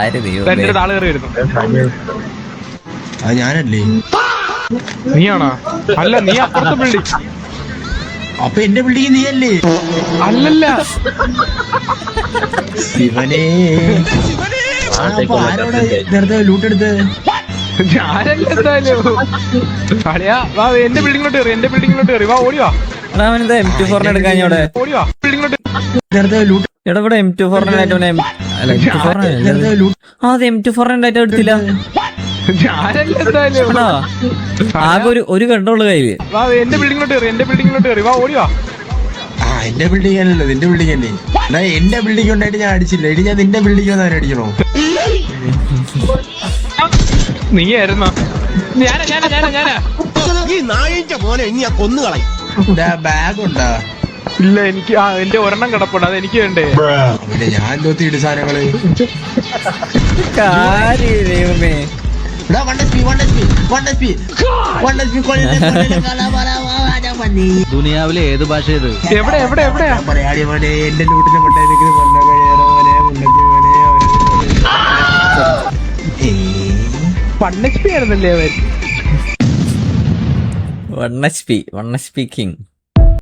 ആള് കയറി വരുന്നു. അത് ഞാനല്ലേ? നീയാണോ? അല്ല, നീ അപ്പുറത്തെ ബിൽഡിംഗ്. അപ്പൊ എന്റെ ബിൽഡിംഗ് നീയല്ലേ? അല്ലല്ല, ശിവനേ. അപ്പൊ ആരോടെ നേരത്തെ ലൂട്ടെടുത്ത്? ഞാനല്ല. എന്തായാലും കളിയാ, വാ എന്റെ ബിൽഡിങ്ങിലോട്ട് കയറി, എന്റെ ബിൽഡിങ്ങിലോട്ട് കയറി. വാ, ഓടിവാ. M24 എടുക്കാൻ ഓടിവാ ബിൽഡിങ്ങിലോട്ട്. നേരത്തെ ലൂട്ട് ഇവിടെ M24 എടുത്തില്ല. ഞാനല്ല. എന്തായാലും ആകെ ഒരു കണ്ടുള്ളു കയ്യില്. വാ എന്റെ ബിൽഡിങ്ങിലോട്ട് കയറി, എന്റെ ബിൽഡിങ്ങിലോട്ട് കയറി. വാ, ഓടിവാ. എന്റെ ബിൽഡിംഗ് അല്ലല്ലോ, നിന്റെ ബിൽഡിംഗ് അല്ലേ? എന്നാ എന്റെ ബിൽഡിംഗ് ഉണ്ടായിട്ട് ഞാൻ അടിച്ചില്ല. ഇനി ഞാൻ നിന്റെ ബിൽഡിംഗ് വന്ന് അടിക്കണോ? നീ ആയിരുന്നോ? ഞാനാ. ഈ നായിന്റെ മോനെ ഇനി ഞാൻ കൊന്നുകളയും. ബാഗ് ഉണ്ടാ? ഇല്ല, എനിക്ക് എന്റെ ഒരെണ്ണം കിടപ്പുണ്ട്, അത് എനിക്ക് വേണ്ടേ. പിന്നെ ഞാൻ തോത്തി ഇട് സാധനങ്ങള്. ദൈവമേ, ദുനിയാവിലെ ഏത് ഭാഷ ഇത്? എവിടെയാ? പറയാടി മോനെ, എന്റെ ലൂട്ടിനെ കൊണ്ടായിരിക്കും. പണ്ണ ആയിരുന്നല്ലേ അവൻ? 1 HP കിങ്.